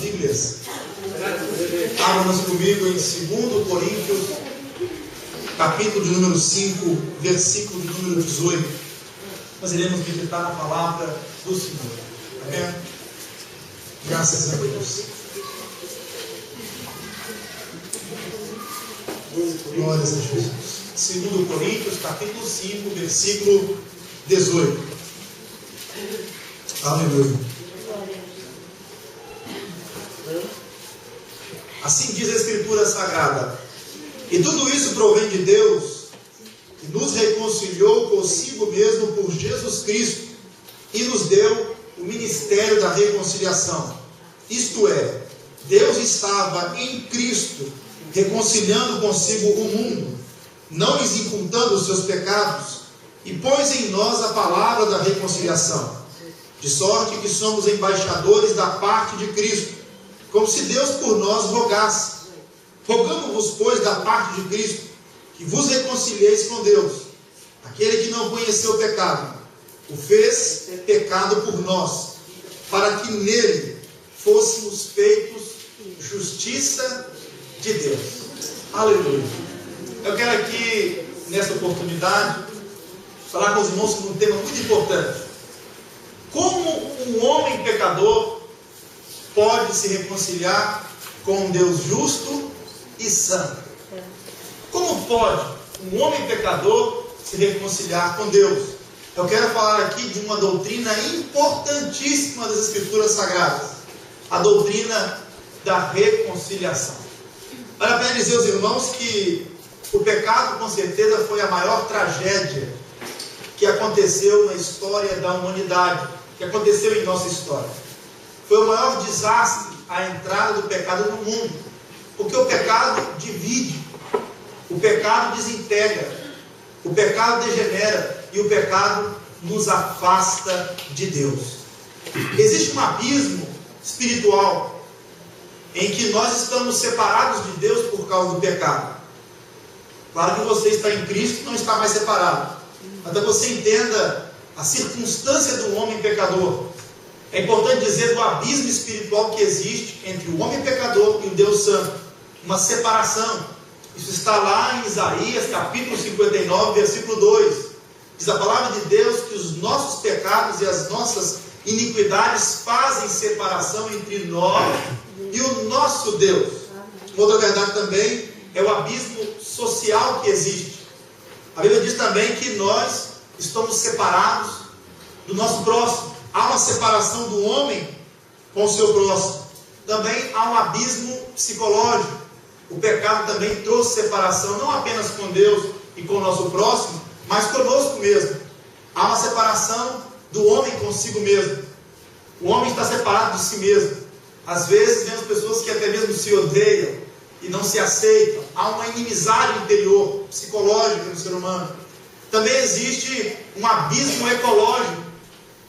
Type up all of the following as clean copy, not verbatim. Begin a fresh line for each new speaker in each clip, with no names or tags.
inglês. Abram comigo em 2 Coríntios, capítulo de número 5, versículo de número 18. Nós iremos meditar na palavra do Senhor. Amém? Graças a Deus. Glórias a Jesus. 2 Coríntios, capítulo 5, versículo 18. Aleluia. Assim diz a Escritura Sagrada: e tudo isso provém de Deus, que nos reconciliou consigo mesmo por Jesus Cristo e nos deu o ministério da reconciliação. Isto é, Deus estava em Cristo reconciliando consigo o mundo, não lhes imputando os seus pecados, e pôs em nós a palavra da reconciliação, de sorte que somos embaixadores da parte de Cristo, como se Deus por nós rogasse. Rogamos-vos, pois, da parte de Cristo, que vos reconcilieis com Deus. Aquele que não conheceu o pecado, o fez pecado por nós, para que nele fôssemos feitos justiça de Deus. Aleluia. Eu quero aqui, nessa oportunidade, falar com os irmãos sobre um tema muito importante. Como um homem pecador pode se reconciliar com um Deus justo e santo? Como pode um homem pecador se reconciliar com Deus? Eu quero falar aqui de uma doutrina importantíssima das Escrituras Sagradas, a doutrina da reconciliação. Vale a pena dizer aos irmãos que o pecado, com certeza, foi a maior tragédia que aconteceu na história da humanidade, que aconteceu em nossa história. Foi o maior desastre a entrada do pecado no mundo, porque o pecado divide, o pecado desintegra, o pecado degenera e o pecado nos afasta de Deus. Existe um abismo espiritual em que nós estamos separados de Deus por causa do pecado. Claro que você está em Cristo e não está mais separado, mas para você entenda a circunstância do homem pecador, é importante dizer do abismo espiritual que existe entre o homem pecador e o Deus Santo, uma separação. Isso está lá em Isaías capítulo 59, versículo 2. Diz a palavra de Deus que os nossos pecados e as nossas iniquidades fazem separação entre nós e o nosso Deus. Outra verdade também é o abismo social que existe. A Bíblia diz também que nós estamos separados do nosso próximo. Há uma separação do homem com o seu próximo. Também há um abismo psicológico. O pecado também trouxe separação, não apenas com Deus e com o nosso próximo, mas conosco mesmo. Há uma separação do homem consigo mesmo. O homem está separado de si mesmo. Às vezes vemos pessoas que até mesmo se odeiam e não se aceitam. Há uma inimizade interior, psicológica no ser humano. Também existe um abismo ecológico,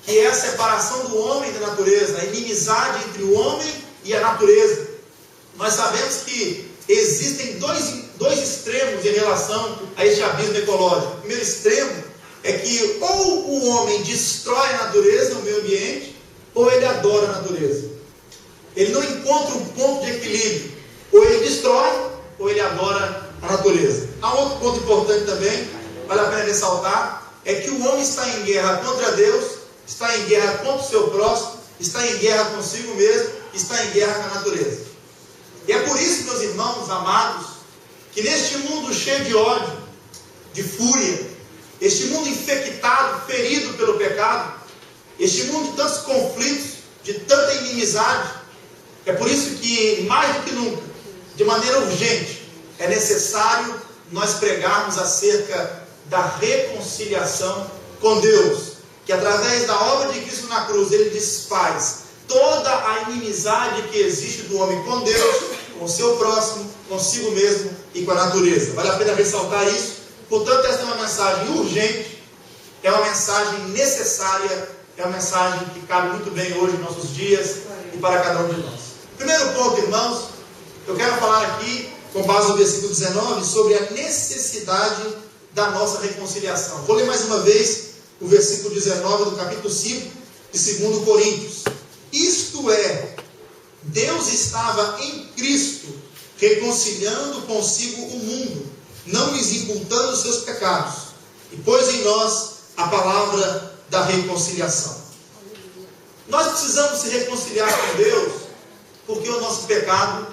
que é a separação do homem da natureza, a inimizade entre o homem e a natureza. Nós sabemos que existem dois extremos em relação a este abismo ecológico. O primeiro extremo é que ou o homem destrói a natureza, o meio ambiente, ou ele adora a natureza. Ele não encontra um ponto de equilíbrio. Ou ele destrói, ou ele adora a natureza. Há um outro ponto importante também, vale a pena ressaltar, é que o homem está em guerra contra Deus, está em guerra contra o seu próximo, está em guerra consigo mesmo, está em guerra com a natureza. E é por isso, meus irmãos amados, que neste mundo cheio de ódio, de fúria, este mundo infectado, ferido pelo pecado, este mundo de tantos conflitos, de tanta inimizade, é por isso que, mais do que nunca, de maneira urgente, é necessário nós pregarmos acerca da reconciliação com Deus, que através da obra de Cristo na cruz, Ele desfaz toda a inimizade que existe do homem com Deus, com o seu próximo, consigo mesmo e com a natureza. Vale a pena ressaltar isso. Portanto, esta é uma mensagem urgente, é uma mensagem necessária, é uma mensagem que cabe muito bem hoje em nossos dias e para cada um de nós. Primeiro ponto, irmãos, eu quero falar aqui, com base no versículo 19, sobre a necessidade da nossa reconciliação. Vou ler mais uma vez o versículo 19 do capítulo 5 de 2 Coríntios. Isto é, Deus estava em Cristo, reconciliando consigo o mundo, não lhes imputando os seus pecados, e pôs em nós a palavra da reconciliação. Nós precisamos se reconciliar com Deus, porque o nosso pecado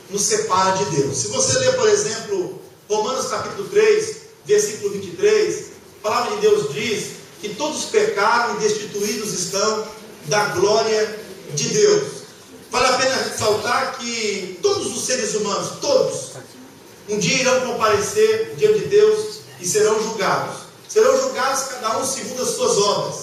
nos separa de Deus. Se você ler, por exemplo, Romanos capítulo 3, versículo 23, a palavra de Deus diz que todos pecaram e destituídos estão da glória de Deus. Vale a pena ressaltar que todos os seres humanos, todos, um dia irão comparecer diante de Deus e serão julgados. Serão julgados cada um segundo as suas obras.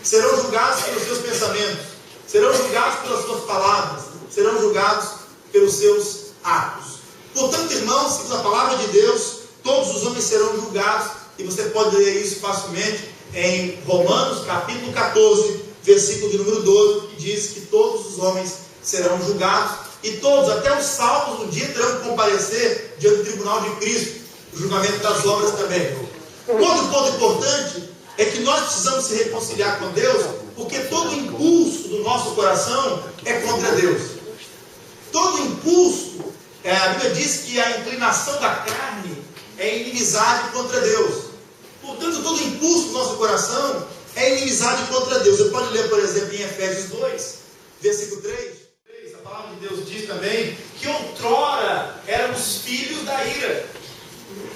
Serão julgados pelos seus pensamentos. Serão julgados pelas suas palavras. Serão julgados pelos seus atos. Portanto, irmãos, segundo a palavra de Deus, todos os homens serão julgados. E você pode ler isso facilmente em Romanos capítulo 14, versículo de número 12, que diz que todos os homens serão julgados, e todos, até os salvos, um dia terão que comparecer diante do tribunal de Cristo, o julgamento das obras também. Outro ponto importante é que nós precisamos se reconciliar com Deus, porque todo impulso do nosso coração é contra Deus. Todo impulso, a Bíblia diz que a inclinação da carne é inimizade contra Deus. Portanto, todo impulso do nosso coração é inimizade contra Deus. Você pode ler, por exemplo, em Efésios 2, versículo 3. A palavra de Deus diz também que outrora éramos filhos da ira.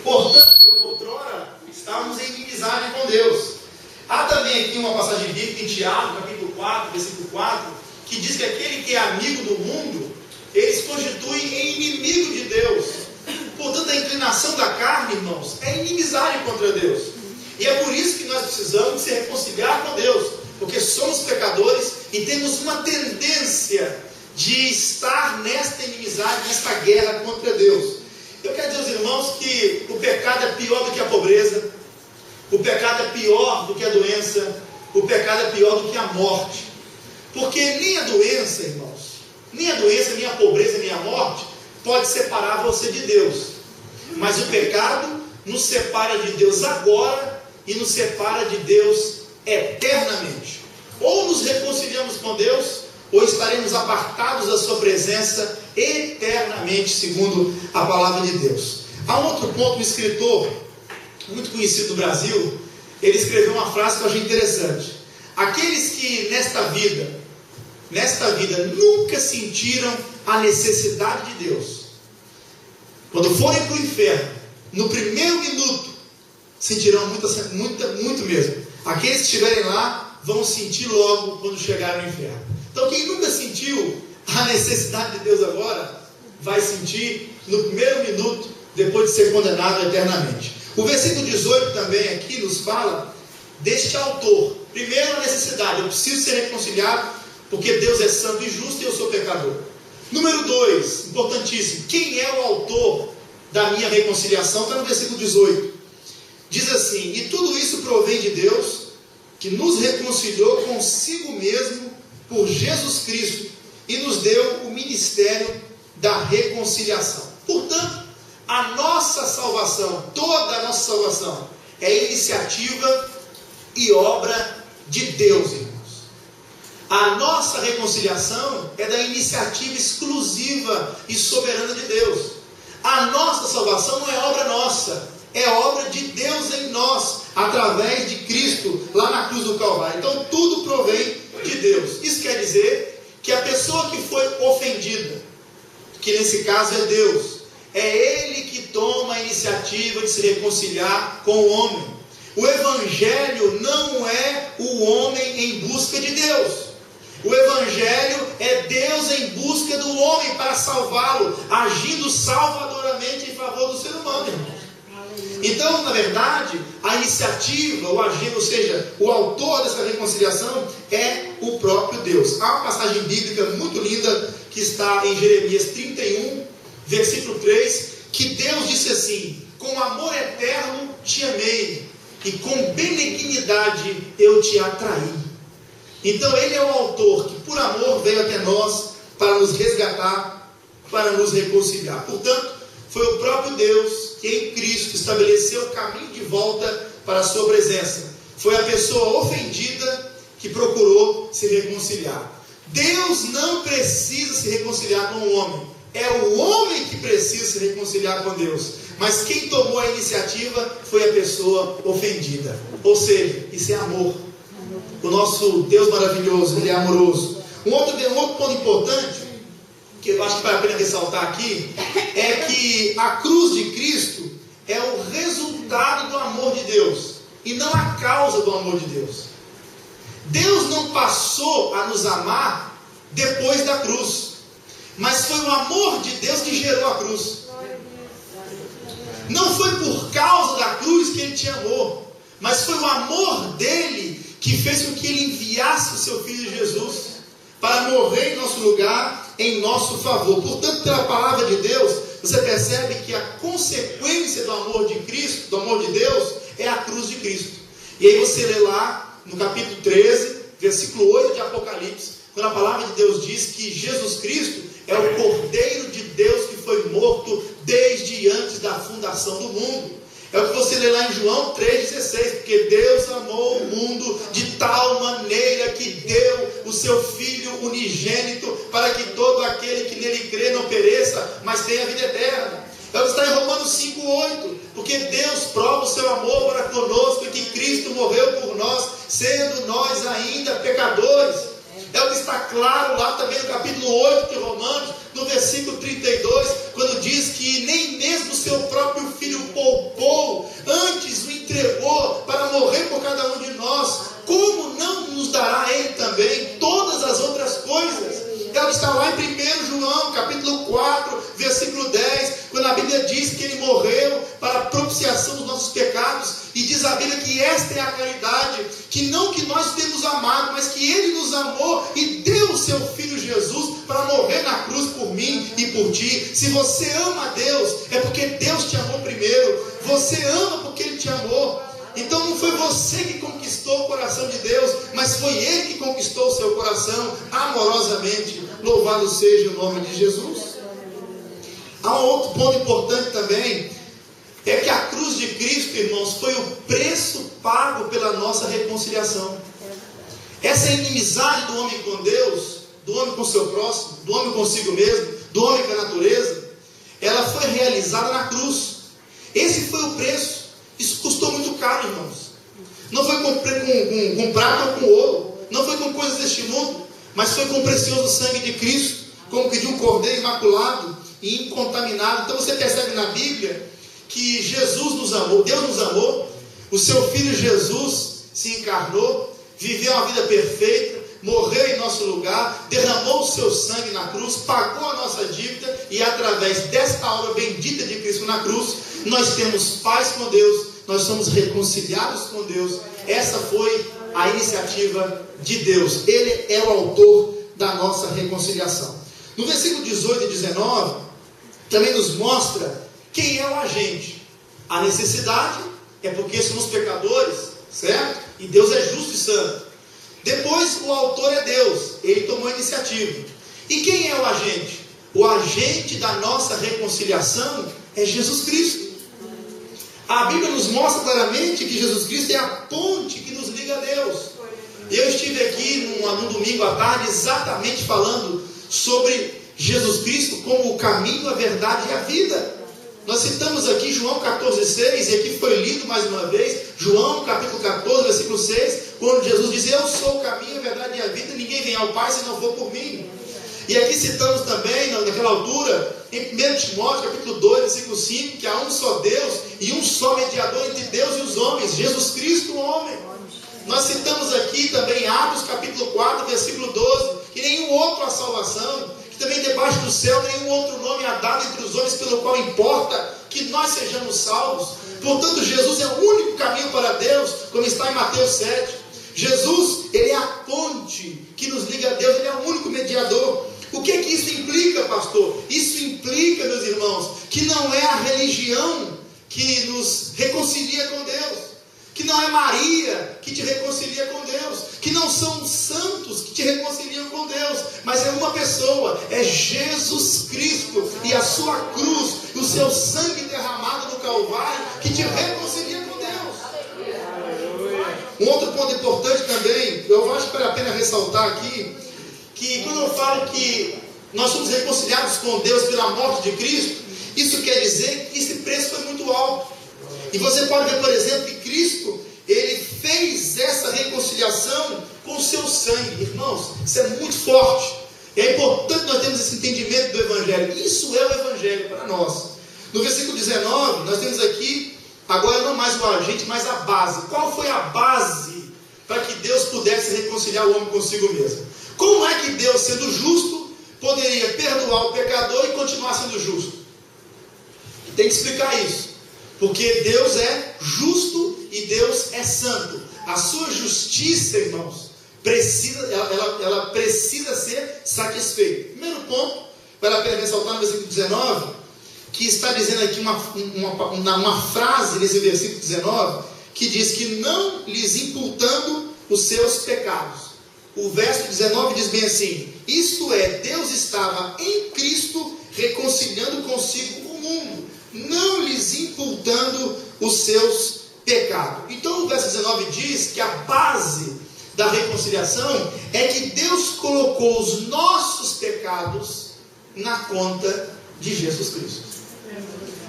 Portanto, outrora estávamos em inimizade com Deus. Há também aqui uma passagem bíblica em Tiago, capítulo 4, versículo 4, que diz que aquele que é amigo do mundo, ele se constitui em inimigo de Deus. Portanto, a inclinação da carne, irmãos, é inimizade contra Deus. E é por isso que nós precisamos se reconciliar com Deus, porque somos pecadores e temos uma tendência de estar nesta inimizade, nesta guerra contra Deus. Eu quero dizer aos irmãos que o pecado é pior do que a pobreza, o pecado é pior do que a doença, o pecado é pior do que a morte. Porque nem a doença, irmãos, nem a pobreza, nem a morte pode separar você de Deus. Mas o pecado nos separa de Deus agora e nos separa de Deus eternamente. Ou nos reconciliamos com Deus, ou estaremos apartados da sua presença eternamente, segundo a palavra de Deus. Há um outro ponto, um escritor muito conhecido do Brasil, ele escreveu uma frase que eu achei interessante. Aqueles que nesta vida nunca sentiram a necessidade de Deus, quando forem para o inferno, no primeiro minuto, sentirão muito mesmo. Aqueles que estiverem lá vão sentir logo quando chegarem no inferno. Então, quem nunca sentiu a necessidade de Deus agora, vai sentir no primeiro minuto, depois de ser condenado eternamente. O versículo 18 também aqui nos fala deste autor. Primeiro, a necessidade. Eu preciso ser reconciliado, porque Deus é santo e justo e eu sou pecador. Número 2, importantíssimo. Quem é o autor da minha reconciliação? Está no versículo 18. Diz assim: e tudo isso provém de Deus, que nos reconciliou consigo mesmo por Jesus Cristo e nos deu o ministério da reconciliação. Portanto, a nossa salvação, toda a nossa salvação, é iniciativa e obra de Deus, irmãos. A nossa reconciliação é da iniciativa exclusiva e soberana de Deus. A nossa salvação não é obra nossa, é obra de Deus em nós, através de Cristo, lá na cruz do Calvário. Então tudo provém de Deus. Isso quer dizer que a pessoa que foi ofendida, que nesse caso é Deus, é Ele que toma a iniciativa de se reconciliar com o homem. O Evangelho não é o homem em busca de Deus. O Evangelho é Deus em busca do homem para salvá-lo, agindo salvadoramente em favor do ser humano, irmãos. Então, na verdade, a iniciativa, o agir, ou seja, o autor dessa reconciliação é o próprio Deus. Há uma passagem bíblica muito linda que está em Jeremias 31, versículo 3, que Deus disse assim: com amor eterno te amei, e com benignidade eu te atraí. Então Ele é o autor que por amor veio até nós para nos resgatar, para nos reconciliar. Portanto, foi o próprio Deus que em Cristo estabeleceu o caminho de volta para a sua presença. Foi a pessoa ofendida que procurou se reconciliar. Deus não precisa se reconciliar com o homem. É o homem que precisa se reconciliar com Deus. Mas quem tomou a iniciativa foi a pessoa ofendida. Ou seja, isso é amor. O nosso Deus maravilhoso, Ele é amoroso. Um outro ponto importante, que eu acho que vale a pena ressaltar aqui, é que a cruz de Cristo é o resultado do amor de Deus, e não a causa do amor de Deus. Deus não passou a nos amar depois da cruz, mas foi o amor de Deus que gerou a cruz. Não foi por causa da cruz que Ele te amou, mas foi o amor dEle que fez com que Ele enviasse o seu Filho Jesus para morrer em nosso lugar, em nosso favor. Portanto, pela palavra de Deus, você percebe que a consequência do amor de Cristo, do amor de Deus, é a cruz de Cristo. E aí você lê lá no capítulo 13, versículo 8 de Apocalipse, quando a palavra de Deus diz que Jesus Cristo é o Cordeiro de Deus que foi morto desde antes da fundação do mundo. É o que você lê lá em João 3,16, porque Deus amou o mundo de tal maneira que deu o seu Filho unigênito, para que todo aquele que nele crê não pereça, mas tenha vida eterna. É o que está em Romanos 5,8, porque Deus prova o seu amor para conosco, e que Cristo morreu por nós, sendo nós ainda pecadores. É o que está claro lá também no capítulo 8 de Romanos, no versículo 32, quando diz que nem mesmo o seu próprio Filho poupou, antes o entregou para morrer por cada um de nós. Como não nos dará Ele também todas as outras coisas? É o que está lá em 1 João, capítulo 4, versículo 10, quando a Bíblia diz que Ele morreu para a propiciação dos nossos pecados, e diz a Bíblia que esta é a caridade, que não que nós temos amado, mas que Ele nos amou e deu o seu Filho Jesus para morrer na cruz por mim e por ti. Se você ama a Deus, é porque Deus te amou primeiro. Você ama porque Ele te amou. Então não foi você que conquistou o coração de Deus, mas foi Ele que conquistou o seu coração amorosamente. Louvado seja o nome de Jesus. Há um outro ponto importante também, é que a cruz de Cristo, irmãos, foi o preço pago pela nossa reconciliação. Essa inimizade do homem com Deus, do homem com o seu próximo, do homem consigo mesmo, do homem com a natureza, ela foi realizada na cruz. Esse foi o preço. Isso custou muito caro, irmãos. Não foi com prata ou com ouro, não foi com coisas deste mundo, mas foi com o precioso sangue de Cristo, como que de um cordeiro imaculado e incontaminado. Então você percebe na Bíblia que Jesus nos amou, Deus nos amou, o seu Filho Jesus se encarnou, viveu uma vida perfeita, morreu em nosso lugar, derramou o seu sangue na cruz, pagou a nossa dívida, e através desta obra bendita de Cristo na cruz, nós temos paz com Deus, nós somos reconciliados com Deus. Essa foi a iniciativa de Deus. Ele é o autor da nossa reconciliação. No versículo 18 e 19, também nos mostra quem é o agente. A necessidade é porque somos pecadores, certo? E Deus é justo e santo. Depois o autor é Deus, Ele tomou a iniciativa. E quem é o agente? O agente da nossa reconciliação é Jesus Cristo. A Bíblia nos mostra claramente que Jesus Cristo é a ponte que nos liga a Deus. Eu estive aqui num domingo à tarde exatamente falando sobre Jesus Cristo como o caminho, a verdade e a vida. Nós citamos aqui João 14,6, e aqui foi lido mais uma vez, João capítulo 14, versículo 6, quando Jesus diz: eu sou o caminho, a verdade e a vida, ninguém vem ao Pai se não for por mim. E aqui citamos também, naquela altura, em 1 Timóteo capítulo 2, versículo 5, que há um só Deus e um só mediador entre Deus e os homens, Jesus Cristo, o homem. Nós citamos aqui também Atos capítulo 4, versículo 12, que nenhum outro há salvação, que também debaixo do céu nenhum outro nome há dado entre os homens pelo qual importa que nós sejamos salvos. Portanto, Jesus é o único caminho para Deus, como está em Mateus 7. Jesus, Ele é a ponte que nos liga a Deus, Ele é o único mediador. O que isso implica, pastor? Isso implica, meus irmãos, que não é a religião que nos reconcilia com Deus, que não é Maria que te reconcilia com Deus, que não são os santos que te reconciliam com Deus, mas é uma pessoa, é Jesus Cristo e a sua cruz, e o seu sangue derramado no Calvário, que te reconcilia com Deus. Um outro ponto importante também, eu acho que vale a pena ressaltar aqui, que quando eu falo que nós somos reconciliados com Deus pela morte de Cristo, isso quer dizer que esse preço foi muito alto. E você pode ver, por exemplo, que Cristo, Ele fez essa reconciliação com o seu sangue. Irmãos, isso é muito forte. E é importante nós termos esse entendimento do Evangelho. Isso é o Evangelho para nós. No versículo 19, nós temos aqui, agora não mais o agente, mas a base. Qual foi a base para que Deus pudesse reconciliar o homem consigo mesmo? Como é que Deus, sendo justo, poderia perdoar o pecador e continuar sendo justo? Tem que explicar isso. Porque Deus é justo e Deus é santo. A sua justiça, irmãos, ela precisa ser satisfeita. Primeiro ponto, vale a pena ressaltar no versículo 19, que está dizendo aqui uma frase nesse versículo 19, que diz que não lhes imputando os seus pecados. O verso 19 diz bem assim: isto é, Deus estava em Cristo reconciliando consigo o mundo, não lhes imputando os seus pecados. Então o verso 19 diz que a base da reconciliação é que Deus colocou os nossos pecados na conta de Jesus Cristo.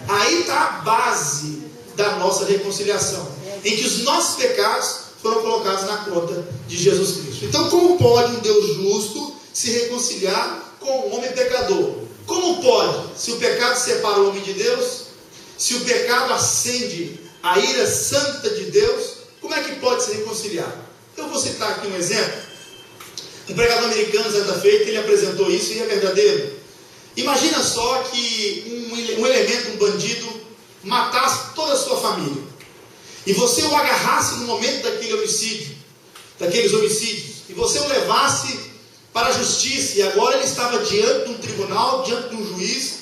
Aí está a base da nossa reconciliação, em que os nossos pecados foram colocados na conta de Jesus Cristo. Então, como pode um Deus justo se reconciliar com um homem pecador? Como pode? Se o pecado separa o homem de Deus, se o pecado acende a ira santa de Deus, como é que pode se reconciliar? Eu vou citar aqui um exemplo. Um pregador americano, certa feita, ele apresentou isso e é verdadeiro. Imagina só que um elemento, um bandido, matasse toda a sua família. E você o agarrasse no momento daqueles homicídios, e você o levasse para a justiça, e agora ele estava diante de um tribunal, diante de um juiz,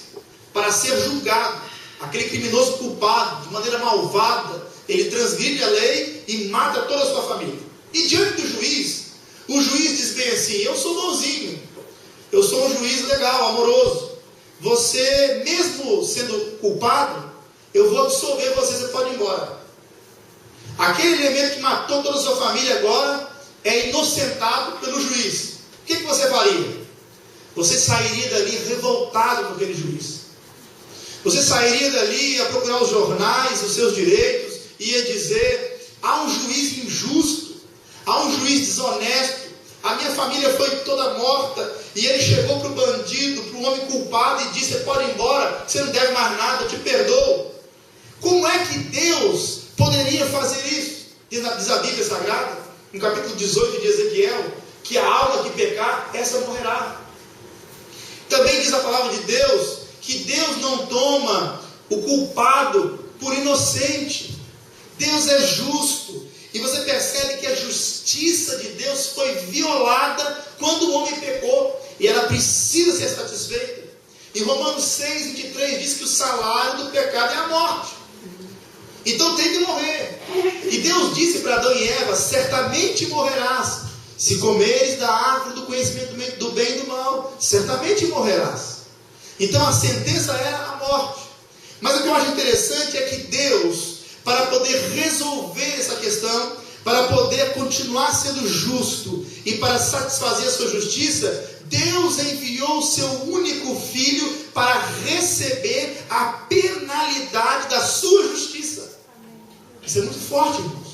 para ser julgado. Aquele criminoso culpado, de maneira malvada, ele transgride a lei e mata toda a sua família. E diante do juiz, o juiz diz bem assim: eu sou bonzinho, eu sou um juiz legal, amoroso. Você, mesmo sendo culpado, eu vou absolver você, você pode ir embora. Aquele elemento que matou toda a sua família agora é inocentado pelo juiz. O que você faria? Você sairia dali revoltado com aquele juiz. Você sairia dali a procurar os jornais, os seus direitos, e ia dizer: há um juiz injusto, há um juiz desonesto, a minha família foi toda morta, e ele chegou para o bandido, para o homem culpado, e disse: você pode ir embora, você não deve mais nada, eu te perdoo. Como é que Deus poderia fazer isso? Diz a Bíblia Sagrada, no capítulo 18 de Ezequiel, que a alma que pecar, essa morrerá. Também diz a palavra de Deus, que Deus não toma o culpado por inocente. Deus é justo. E você percebe que a justiça de Deus foi violada quando o homem pecou, e ela precisa ser satisfeita. Em Romanos 6, 23 diz que o salário do pecado é a morte. Então tem que morrer. E Deus disse para Adão e Eva: certamente morrerás, se comeres da árvore do conhecimento do bem e do mal, certamente morrerás. Então a sentença era a morte. Mas o que eu acho interessante é que Deus, para poder resolver essa questão, para poder continuar sendo justo e para satisfazer a sua justiça, Deus enviou o seu único filho para receber a penalidade da sua justiça. Isso é muito forte, irmãos.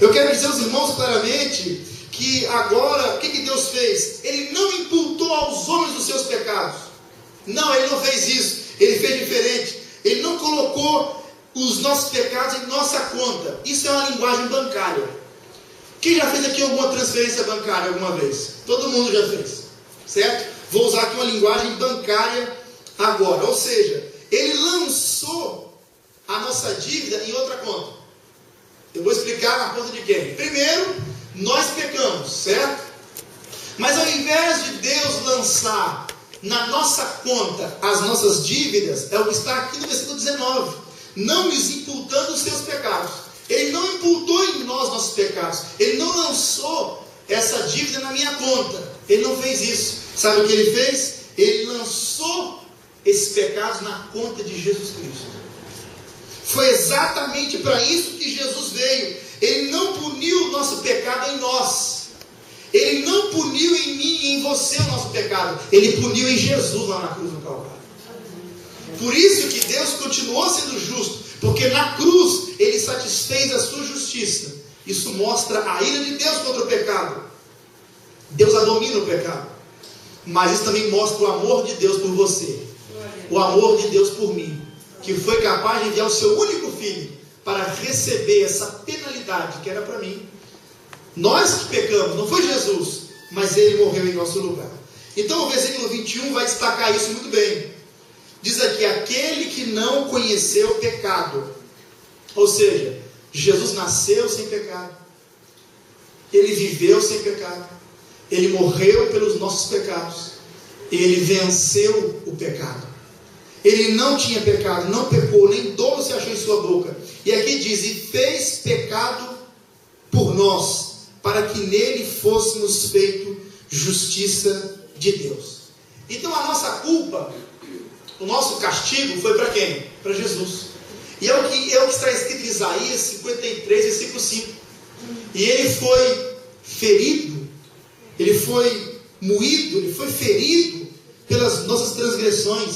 Eu quero dizer aos irmãos claramente que agora, o que Deus fez? Ele não imputou aos homens os seus pecados. Não, Ele não fez isso. Ele fez diferente. Ele não colocou os nossos pecados em nossa conta. Isso é uma linguagem bancária. Quem já fez aqui alguma transferência bancária alguma vez? Todo mundo já fez, certo? Vou usar aqui uma linguagem bancária agora. Ou seja, Ele lançou a nossa dívida em outra conta. Eu vou explicar na conta de quem? Primeiro, nós pecamos, certo? Mas ao invés de Deus lançar na nossa conta as nossas dívidas, é o que está aqui no versículo 19: não lhes imputando os seus pecados. Ele não imputou em nós nossos pecados. Ele não lançou essa dívida na minha conta. Ele não fez isso. Sabe o que Ele fez? Ele lançou esses pecados na conta de Jesus Cristo. Foi exatamente para isso que Jesus veio. Ele não puniu o nosso pecado em nós. Ele não puniu em mim e em você o nosso pecado. Ele puniu em Jesus lá na cruz do Calvário. Por isso que Deus continuou sendo justo, porque na cruz Ele satisfez a sua justiça. Isso mostra a ira de Deus contra o pecado. Deus abomina o pecado. Mas isso também mostra o amor de Deus por você. O amor de Deus por mim, que foi capaz de enviar o seu único filho para receber essa penalidade que era para mim. Nós que pecamos, não foi Jesus, mas Ele morreu em nosso lugar. Então o versículo 21 vai destacar isso muito bem. Diz aqui: aquele que não conheceu o pecado. Ou seja, Jesus nasceu sem pecado, Ele viveu sem pecado, Ele morreu pelos nossos pecados, Ele venceu o pecado. Ele não tinha pecado, não pecou, nem dolo se achou em sua boca. E aqui diz: e fez pecado por nós, para que nele fôssemos feito justiça de Deus. Então a nossa culpa, o nosso castigo foi para quem? Para Jesus. E é o que está escrito em Isaías 53, versículo 5. E Ele foi ferido, Ele foi moído, Ele foi ferido pelas nossas transgressões,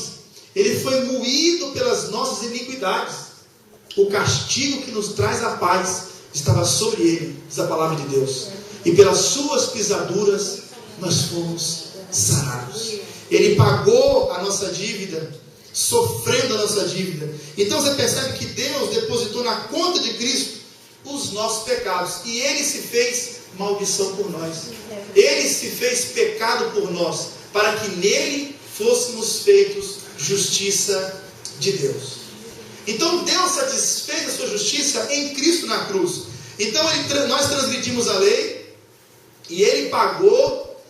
Ele foi moído pelas nossas iniquidades. O castigo que nos traz a paz estava sobre Ele, diz a palavra de Deus. E pelas suas pisaduras nós fomos sarados. Ele pagou a nossa dívida, sofrendo a nossa dívida. Então você percebe que Deus depositou na conta de Cristo os nossos pecados. E Ele se fez maldição por nós. Ele se fez pecado por nós, para que nele fôssemos feitos justiça de Deus. Então Deus satisfez a sua justiça em Cristo na cruz. Então nós transgredimos a lei, e Ele pagou,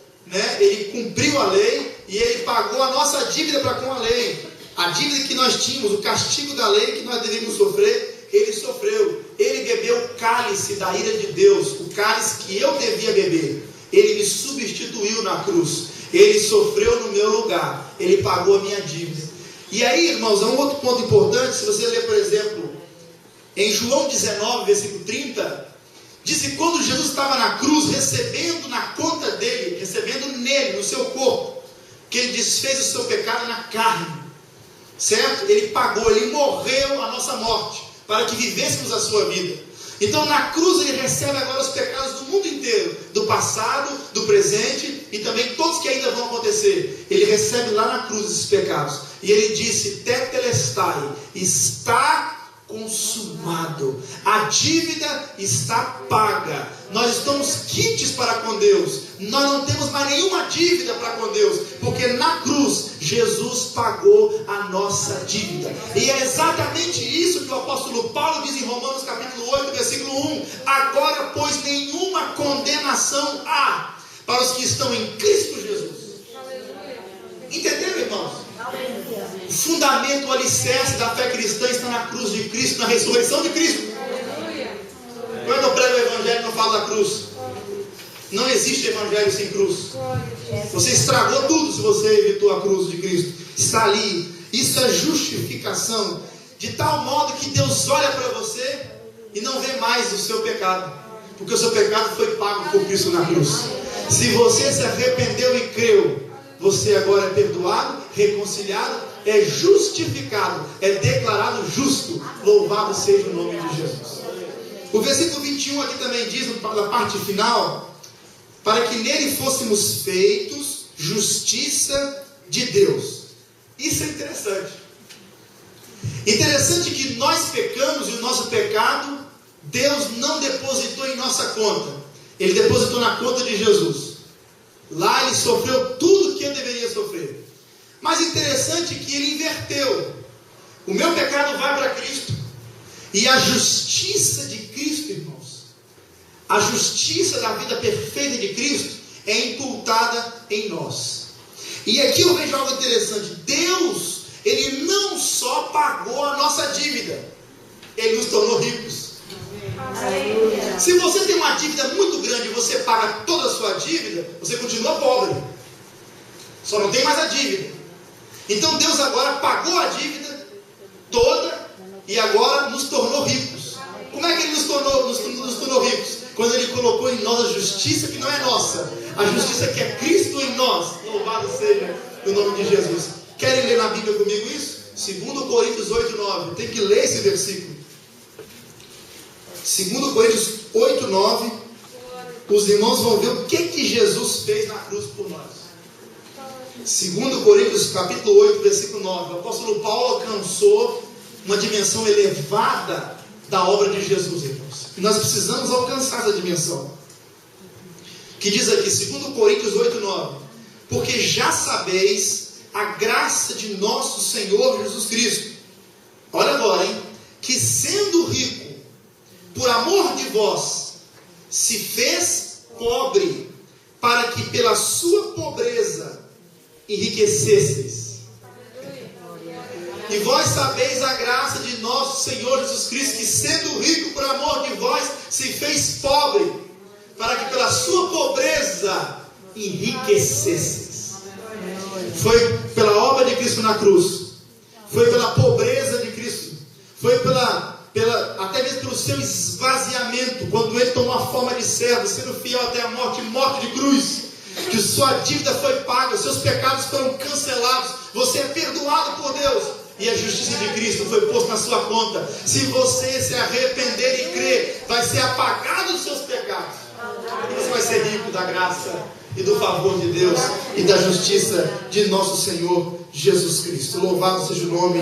Ele cumpriu a lei, e Ele pagou a nossa dívida para com a lei. A dívida que nós tínhamos, o castigo da lei que nós deveríamos sofrer, Ele sofreu. Ele bebeu o cálice da ira de Deus, o cálice que eu devia beber. Ele me substituiu na cruz. Ele sofreu no meu lugar. Ele pagou a minha dívida. E aí, irmãos, há um outro ponto importante. Se você ler, por exemplo, em João 19, versículo 30, diz que quando Jesus estava na cruz, recebendo na conta dele, recebendo nele, no seu corpo, que Ele desfez o seu pecado na carne, certo? Ele pagou, Ele morreu a nossa morte, para que vivêssemos a sua vida. Então na cruz Ele recebe agora os pecados do mundo inteiro, do passado, do presente e também todos que ainda vão acontecer. Ele recebe lá na cruz esses pecados. E Ele disse: tetelestai, está consumado, a dívida está paga, nós estamos quites para com Deus, nós não temos mais nenhuma dívida para com Deus, porque na cruz Jesus pagou a nossa dívida. E é exatamente isso que o apóstolo Paulo diz em Romanos capítulo 8, versículo 1: agora pois nenhuma condenação há para os que estão em Cristo Jesus. Entenderam, irmãos? O fundamento, o alicerce da fé cristã está na cruz de Cristo, na ressurreição de Cristo. Quando eu prego o evangelho, não falo da cruz. Não existe evangelho sem cruz. Você estragou tudo se você evitou a cruz de Cristo. Está ali. Isso é justificação, de tal modo que Deus olha para você e não vê mais o seu pecado, porque o seu pecado foi pago por Cristo na cruz. Se você se arrependeu e creu, você agora é perdoado, reconciliado, é justificado, é declarado justo. Louvado seja o nome de Jesus. O versículo 21 aqui também diz, na parte final, para que nele fôssemos feitos justiça de Deus. Isso é interessante. Interessante que nós pecamos e o nosso pecado Deus não depositou em nossa conta. Ele depositou na conta de Jesus. Lá Ele sofreu tudo que eu deveria sofrer. Mas interessante que Ele inverteu. O meu pecado vai para Cristo, e a justiça de Cristo, irmãos, a justiça da vida perfeita de Cristo é imputada em nós. E aqui eu vejo algo interessante. Deus, Ele não só pagou a nossa dívida, Ele nos tornou ricos. Se você tem uma dívida muito grande e você paga toda a sua dívida, você continua pobre, só não tem mais a dívida. Então Deus agora pagou a dívida toda e agora nos tornou ricos. Como é que Ele nos tornou ricos? quando Ele colocou em nós a justiça que não é nossa, a justiça que é Cristo em nós. Louvado seja o nome de Jesus. Querem ler na Bíblia comigo isso? 2 Coríntios 8:9. Tem que ler esse versículo. 2 Coríntios 8:9. Os irmãos vão ver o que Jesus fez na cruz por nós. 2 Coríntios capítulo 8, versículo 9. O apóstolo Paulo alcançou uma dimensão elevada da obra de Jesus, irmãos. E nós precisamos alcançar essa dimensão. Que diz aqui, 2 Coríntios 8:9. Porque já sabeis a graça de nosso Senhor Jesus Cristo. Olha agora, hein? Que sendo rico, por amor de vós, se fez pobre, para que pela sua pobreza enriquecesseis. E vós sabeis a graça de nosso Senhor Jesus Cristo, que sendo rico por amor de vós, se fez pobre, para que pela sua pobreza enriquecesseis. Foi pela obra de Cristo na cruz, foi pela pobreza de Cristo, foi até mesmo pelo seu esvaziamento, quando Ele tomou a forma de servo, sendo fiel até a morte de cruz, que sua dívida foi paga, os seus pecados foram cancelados, você é perdoado por Deus, e a justiça de Cristo foi posta na sua conta. Se você se arrepender e crer, vai ser apagado os seus pecados, e você vai ser rico da graça e do favor de Deus e da justiça de nosso Senhor Jesus Cristo. Louvado seja o nome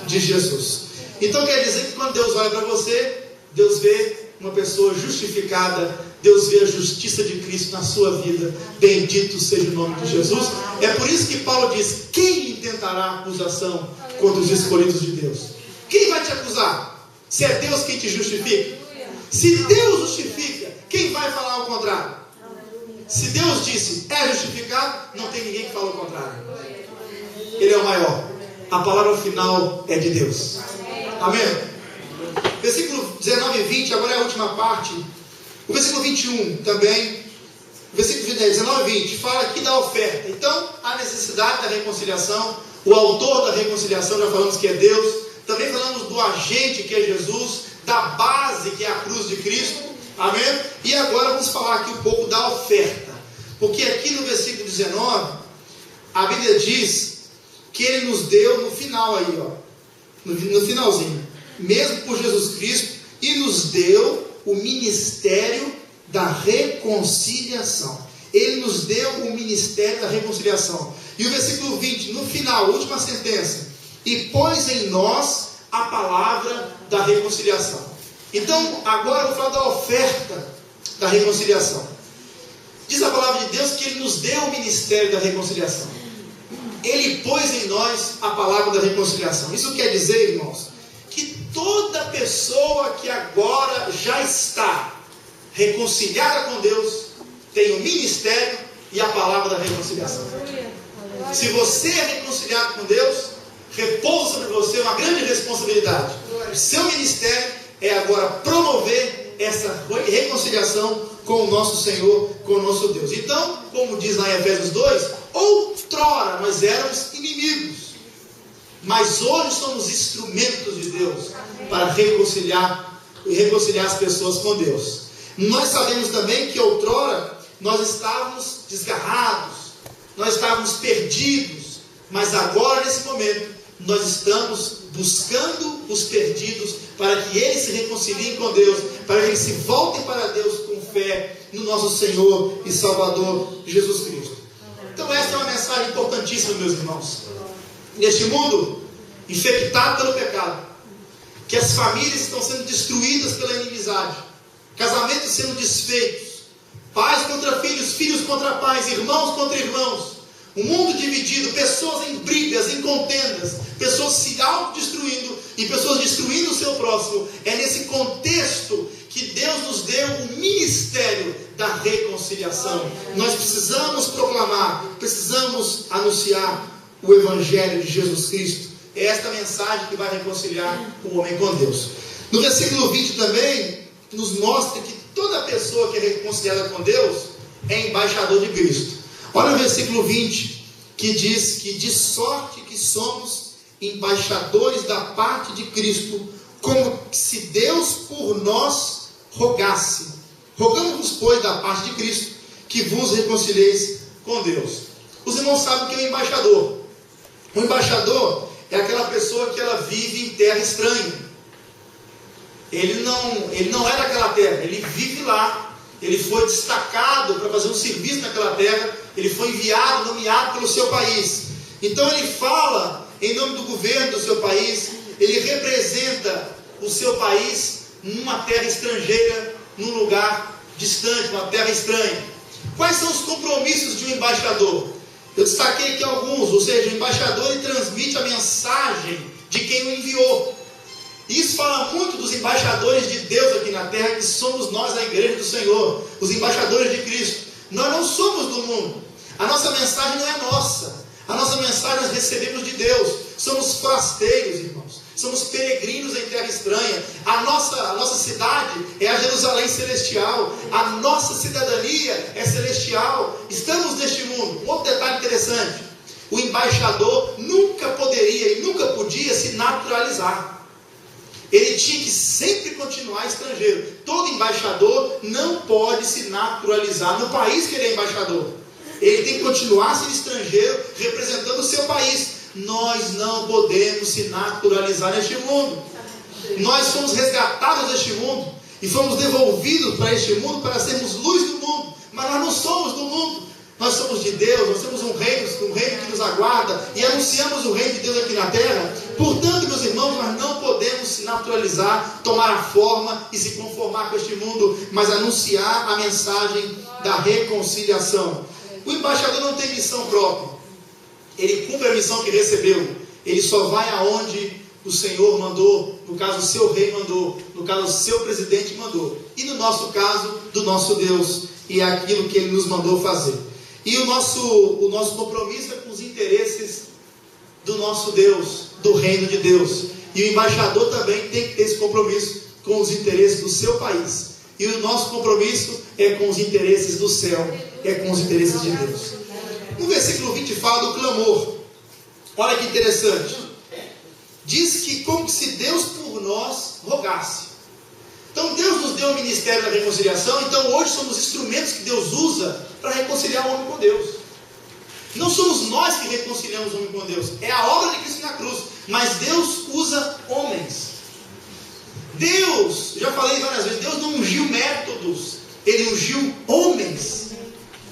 de Jesus. Então quer dizer que quando Deus olha para você, Deus vê uma pessoa justificada, Deus vê a justiça de Cristo na sua vida. Bendito seja o nome de Jesus. É por isso que Paulo diz: quem intentará acusação contra os escolhidos de Deus? Quem vai te acusar? Se é Deus quem te justifica? Se Deus justifica, quem vai falar ao contrário? Se Deus disse é justificado, não tem ninguém que fala o contrário. Ele é o maior. A palavra final é de Deus. Amém? Versículo 19 e 20, agora é a última parte. O versículo 21 também. Versículo 19 e 20 fala aqui da oferta. Então, a necessidade da reconciliação. O autor da reconciliação, já falamos que é Deus. Também falamos do agente, que é Jesus. Da base, que é a cruz de Cristo. Amém? E agora vamos falar aqui um pouco da oferta. Porque aqui no versículo 19, a Bíblia diz que Ele nos deu no final aí, ó. No finalzinho. Mesmo por Jesus Cristo. E nos deu o ministério da reconciliação. Ele nos deu o ministério da reconciliação. E o versículo 20, no final, última sentença. E pôs em nós a palavra da reconciliação. Então, agora eu vou falar da oferta da reconciliação. Diz a palavra de Deus que Ele nos deu o ministério da reconciliação. Ele pôs em nós a palavra da reconciliação. Isso quer dizer, irmãos, que toda pessoa que agora já está reconciliada com Deus tem o ministério e a palavra da reconciliação. Se você é reconciliado com Deus, repousa sobre você uma grande responsabilidade. O seu ministério é agora promover essa reconciliação com o nosso Senhor, com o nosso Deus. Então, como diz lá em Efésios 2, outrora nós éramos inimigos, mas hoje somos instrumentos de Deus para reconciliar as pessoas com Deus. Nós sabemos também que outrora nós estávamos desgarrados, nós estávamos perdidos, mas agora nesse momento nós estamos buscando os perdidos para que eles se reconciliem com Deus, para que eles se voltem para Deus com fé no nosso Senhor e Salvador Jesus Cristo. Então essa é uma mensagem importantíssima, meus irmãos. Neste mundo infectado pelo pecado, que as famílias estão sendo destruídas pela inimizade, casamentos sendo desfeitos, pais contra filhos, filhos contra pais, irmãos contra irmãos, um mundo dividido, pessoas em brigas, em contendas, pessoas se autodestruindo e pessoas destruindo o seu próximo. É nesse contexto que Deus nos deu o ministério da reconciliação. Nós precisamos proclamar, precisamos anunciar o Evangelho de Jesus Cristo. É esta mensagem que vai reconciliar o homem com Deus. No versículo 20 também nos mostra que toda pessoa que é reconciliada com Deus é embaixador de Cristo. Olha o versículo 20, que diz que de sorte que somos embaixadores da parte de Cristo, como se Deus por nós rogasse. Rogamos-vos, pois, da parte de Cristo, que vos reconcilieis com Deus. Os irmãos sabem que é o embaixador. O embaixador é aquela pessoa que ela vive em terra estranha. Ele não é daquela terra, ele vive lá. Ele foi destacado para fazer um serviço naquela terra. Ele foi enviado, nomeado pelo seu país. Então ele fala em nome do governo do seu país. Ele representa o seu país numa terra estrangeira, num lugar distante, uma terra estranha. Quais são os compromissos de um embaixador? Eu destaquei aqui alguns, ou seja, o embaixador ele transmite a mensagem de quem o enviou. Isso fala muito dos embaixadores de Deus aqui na terra, que somos nós, a igreja do Senhor, os embaixadores de Cristo. Nós não somos do mundo, a nossa mensagem não é nossa, a nossa mensagem nós recebemos de Deus. Somos forasteiros, irmãos, somos peregrinos em terra estranha. A nossa cidade é a Jerusalém celestial, a nossa cidadania é celestial. Estamos neste mundo. Um outro detalhe interessante: o embaixador nunca poderia e nunca podia se naturalizar. Ele tinha que sempre continuar estrangeiro. Todo embaixador não pode se naturalizar no país que ele é embaixador. Ele tem que continuar sendo estrangeiro, representando o seu país. Nós não podemos se naturalizar neste mundo. Nós fomos resgatados deste mundo e fomos devolvidos para este mundo para sermos luz do mundo. Mas nós não somos do mundo. Nós somos de Deus, nós temos um reino que nos aguarda e anunciamos o reino de Deus aqui na terra. Portanto, meus irmãos, nós não podemos se naturalizar, tomar a forma e se conformar com este mundo, mas anunciar a mensagem da reconciliação. O embaixador não tem missão própria. Ele cumpre a missão que recebeu. Ele só vai aonde o Senhor mandou, no caso o seu rei mandou, no caso o seu presidente mandou, e no nosso caso, do nosso Deus, e é aquilo que Ele nos mandou fazer. E o nosso compromisso é com os interesses do nosso Deus, do reino de Deus. E o embaixador também tem que ter esse compromisso com os interesses do seu país. E o nosso compromisso é com os interesses do céu, é com os interesses de Deus. No versículo 20 fala do clamor. Olha que interessante. Diz que como se Deus por nós rogasse. Então Deus nos deu o ministério da reconciliação. Então hoje somos instrumentos que Deus usa para reconciliar o homem com Deus. Não somos nós que reconciliamos o homem com Deus, é a obra de Cristo na cruz. Mas Deus usa homens. Deus, já falei várias vezes, Deus não ungiu métodos, Ele ungiu homens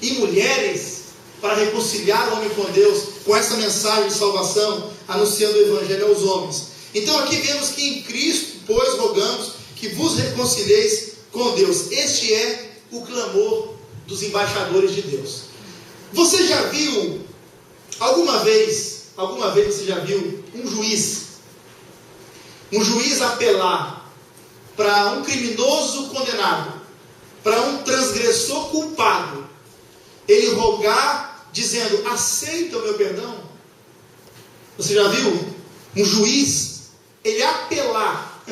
e mulheres para reconciliar o homem com Deus, com essa mensagem de salvação, anunciando o Evangelho aos homens. Então aqui vemos que em Cristo, pois, rogamos que vos reconcilieis com Deus. Este é o clamor dos embaixadores de Deus. Você já viu, alguma vez você já viu um juiz apelar para um criminoso condenado, para um transgressor culpado, ele rogar dizendo: aceita o meu perdão? Você já viu um juiz ele apelar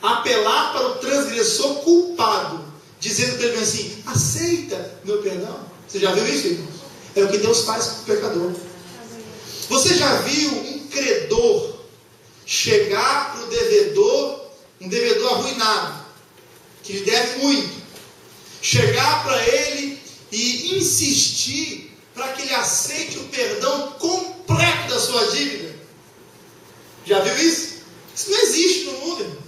para o transgressor culpado, dizendo para ele assim: aceita meu perdão? Você já viu isso, irmãos? É o que Deus faz com o pecador. Você já viu um credor chegar para o devedor, um devedor arruinado, que lhe deve muito, chegar para ele e insistir para que ele aceite o perdão completo da sua dívida? Já viu isso? Isso não existe no mundo, irmão.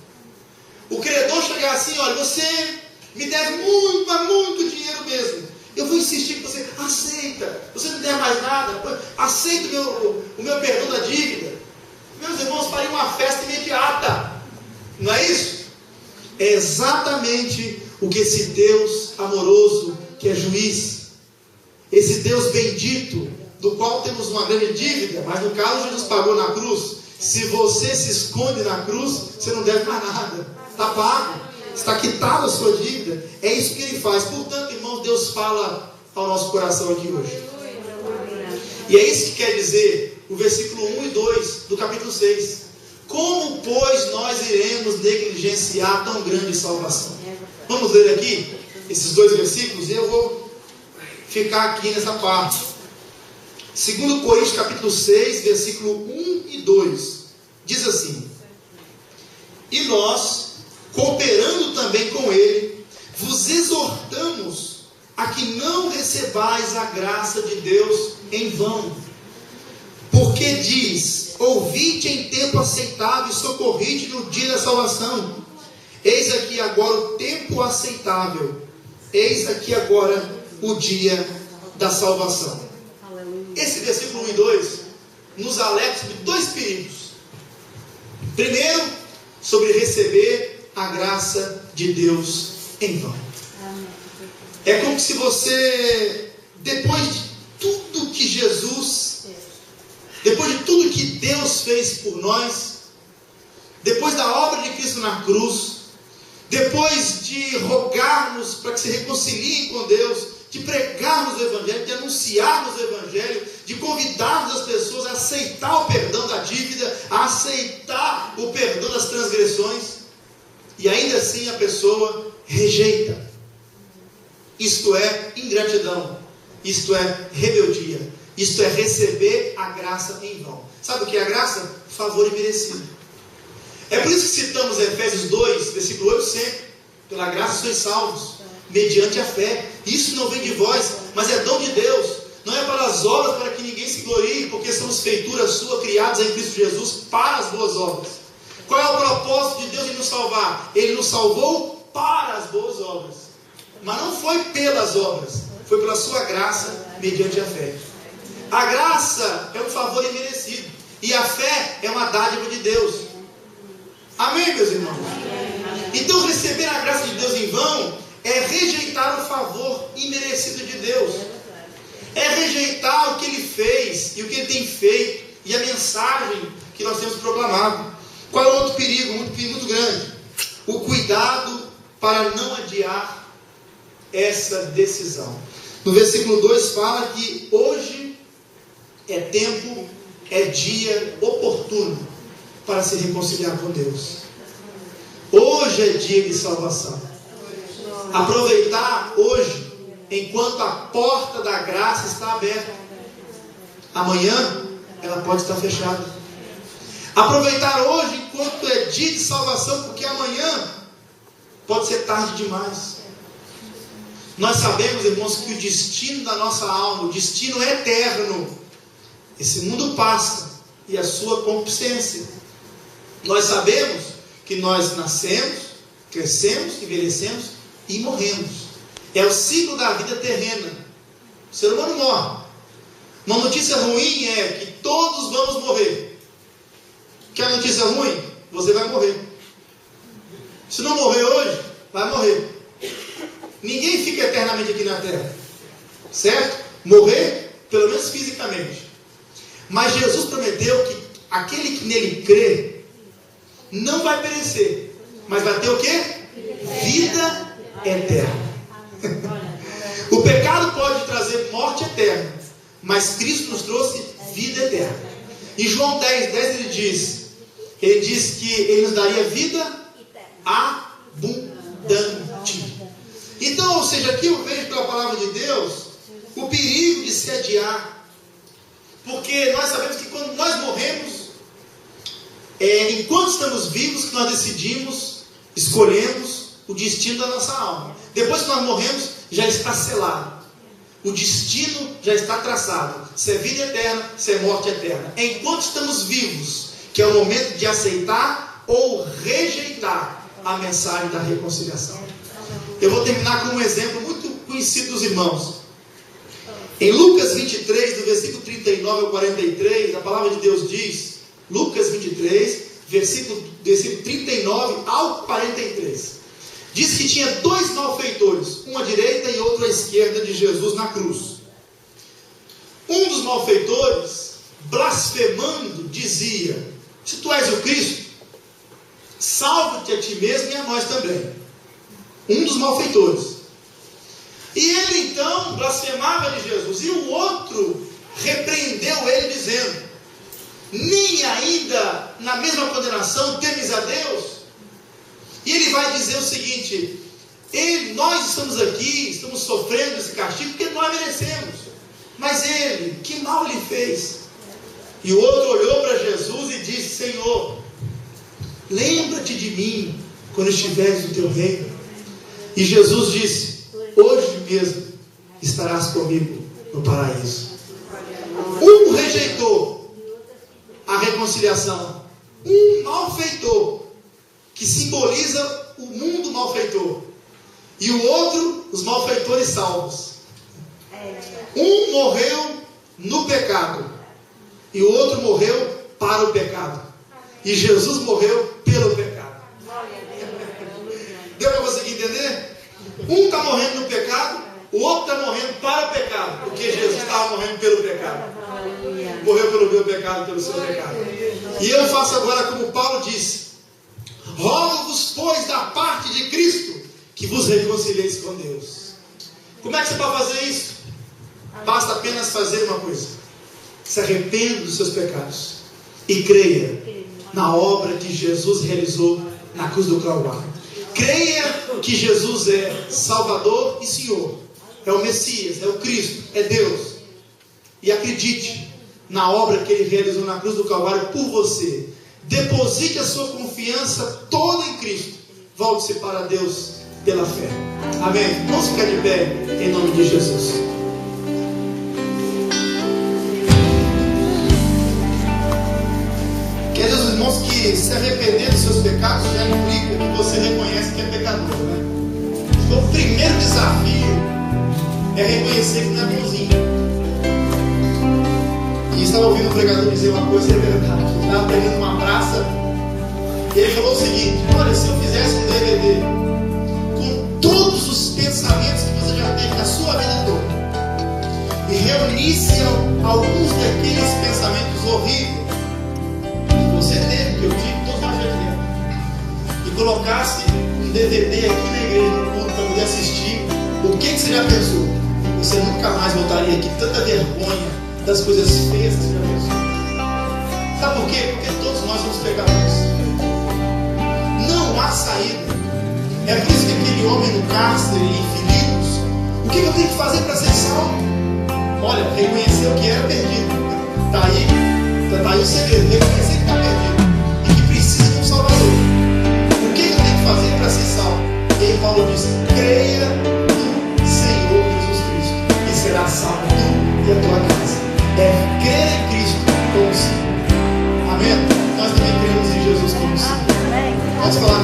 O credor chegar assim: olha, você me deve muito, mas muito dinheiro mesmo. Eu vou insistir que você aceita. Você não deve mais nada. Aceita o meu perdão da dívida. Meus irmãos, faria uma festa imediata. Não é isso? É exatamente o que esse Deus amoroso, que é juiz, esse Deus bendito, do qual temos uma grande dívida, mas no caso Jesus pagou na cruz. Se você se esconde na cruz, você não deve mais nada. Está pago. Está quitada a sua dívida. É isso que Ele faz. Portanto, irmãos, Deus fala ao nosso coração aqui hoje. E é isso que quer dizer o versículo 1 e 2 do capítulo 6. Como, pois, nós iremos negligenciar tão grande salvação? Vamos ler aqui esses dois versículos e eu vou ficar aqui nessa parte. 2 Coríntios capítulo 6, versículo 1 e 2. Diz assim: e nós, cooperando também com Ele, vos vos exortamos a que não recebais a graça de Deus em vão. Porque diz: ouvite em tempo aceitável e socorrite no dia da salvação. Eis aqui agora o tempo aceitável. Eis aqui agora o dia da salvação. Esse versículo 1 e 2 nos alerta sobre dois perigos. Primeiro, sobre receber a graça de Deus em vão. É como se você, depois de tudo que Jesus, depois de tudo que Deus fez por nós, depois da obra de Cristo na cruz, depois de rogarmos para que se reconciliem com Deus, de pregarmos o Evangelho, de anunciarmos o Evangelho, de convidarmos as pessoas a aceitar o perdão da dívida, a aceitar o perdão das transgressões, e ainda assim a pessoa rejeita. Isto é ingratidão, isto é rebeldia, isto é receber a graça em vão. Sabe o que é a graça? Favor imerecido. É por isso que citamos Efésios 2, versículo 8 sempre: pela graça sois salvos, mediante a fé. Isso não vem de vós, mas é dom de Deus. Não é para as obras, para que ninguém se glorie, porque somos feitura sua, criados em Cristo Jesus para as boas obras. Qual é o propósito de Deus em nos salvar? Ele nos salvou para as boas obras, mas não foi pelas obras, foi pela sua graça, mediante a fé. A graça é um favor imerecido, e a fé é uma dádiva de Deus. Amém, meus irmãos? Então receber a graça de Deus em vão é rejeitar o favor imerecido de Deus, é rejeitar o que Ele fez e o que Ele tem feito e a mensagem que nós temos proclamado. Qual é o outro perigo muito grande? O cuidado para não adiar essa decisão. No versículo 2 fala que hoje é tempo, é dia oportuno para se reconciliar com Deus. Hoje é dia de salvação. Aproveitar hoje, enquanto a porta da graça está aberta. Amanhã ela pode estar fechada. Aproveitar hoje enquanto é dia de salvação, porque amanhã pode ser tarde demais. Nós sabemos, irmãos, que o destino da nossa alma, o destino é eterno. Esse mundo passa e a sua concupiscência. Nós sabemos que nós nascemos, crescemos, envelhecemos e morremos. É o ciclo da vida terrena. O ser humano morre. Uma notícia ruim é que todos vamos morrer. Quer notícia ruim? Você vai morrer. Se não morrer hoje, vai morrer. Ninguém fica eternamente aqui na terra, certo? Morrer, pelo menos fisicamente. Mas Jesus prometeu que aquele que nele crê não vai perecer, mas vai ter o quê? Vida eterna. O pecado pode trazer morte eterna, mas Cristo nos trouxe vida eterna. Em João 10, ele diz que Ele nos daria vida abundante. Então, ou seja, aqui eu vejo pela palavra de Deus o perigo de se adiar, porque nós sabemos que quando nós morremos, enquanto estamos vivos, que nós decidimos, escolhemos o destino da nossa alma. Depois que nós morremos, já está selado. O destino já está traçado. Se é vida eterna, se é morte eterna. Enquanto estamos vivos, que é o momento de aceitar ou rejeitar a mensagem da reconciliação. Eu vou terminar com um exemplo muito conhecido dos irmãos. Em Lucas 23, do versículo 39 ao 43, a palavra de Deus diz, Lucas 23, versículo 39 ao 43. Diz que tinha dois malfeitores, um à direita e outro à esquerda de Jesus na cruz. Um dos malfeitores, blasfemando, dizia: se tu és o Cristo, salva-te a ti mesmo e a nós também. Um dos malfeitores. E ele então blasfemava de Jesus. E o outro repreendeu ele dizendo: nem ainda na mesma condenação temes a Deus? E ele vai dizer o seguinte: nós estamos aqui, estamos sofrendo esse castigo porque nós merecemos. Mas ele, que mal lhe fez? E o outro olhou para Jesus e disse: Senhor, lembra-te de mim quando estiveres no teu reino. E Jesus disse: hoje mesmo estarás comigo no paraíso. Um rejeitou a reconciliação, um malfeitor, que simboliza o mundo malfeitor, e o outro, os malfeitores salvos. Um morreu no pecado, e o outro morreu para o pecado. E Jesus morreu pelo pecado. Deu para conseguir entender? Um está morrendo no pecado, o outro está morrendo para o pecado, porque Jesus estava morrendo pelo pecado. Morreu pelo meu pecado, pelo seu pecado. E eu faço agora como Paulo disse: rogo-vos, pois, da parte de Cristo, que vos reconcilieis com Deus. Como é que você pode fazer isso? Basta apenas fazer uma coisa: se arrependa dos seus pecados e creia na obra que Jesus realizou na cruz do Calvário. Creia que Jesus é Salvador e Senhor, é o Messias, é o Cristo, é Deus. E acredite na obra que Ele realizou na cruz do Calvário por você. Deposite a sua confiança toda em Cristo. Volte-se para Deus pela fé. Amém? Vamos ficar de pé em nome de Jesus. Queridos irmãos, que se arrepender dos seus pecados já implica que você reconhece que é pecador, né? Então, o primeiro desafio é reconhecer que não é bonzinho. E estava ouvindo um pregador dizer uma coisa, é verdade. Ele estava pregando numa praça e ele falou o seguinte: olha, se eu fizesse um DVD com todos os pensamentos que você já teve na sua vida toda e reunisse alguns daqueles pensamentos horríveis que você teve, que eu tive, todos nós já tivemos, e colocasse um DVD aqui na igreja para poder assistir, o que você já pensou? Você nunca mais voltaria aqui. Tanta vergonha das coisas feias que você já pensou. Sabe por quê? Porque todos nós somos pecadores. Não há saída. É por isso que aquele homem no cárcere, em Filipos, o que eu tenho que fazer para ser salvo? Olha, reconhecer o que era perdido. Está aí o segredo. Reconhecer que está perdido e que precisa de um Salvador. O que eu tenho que fazer para ser salvo? E aí Paulo diz: creia no Senhor Jesus Cristo e será salvo tu e a tua casa. É crer em Cristo como Senhor. Amém? Nós também cremos em Jesus como Senhor. Vamos falar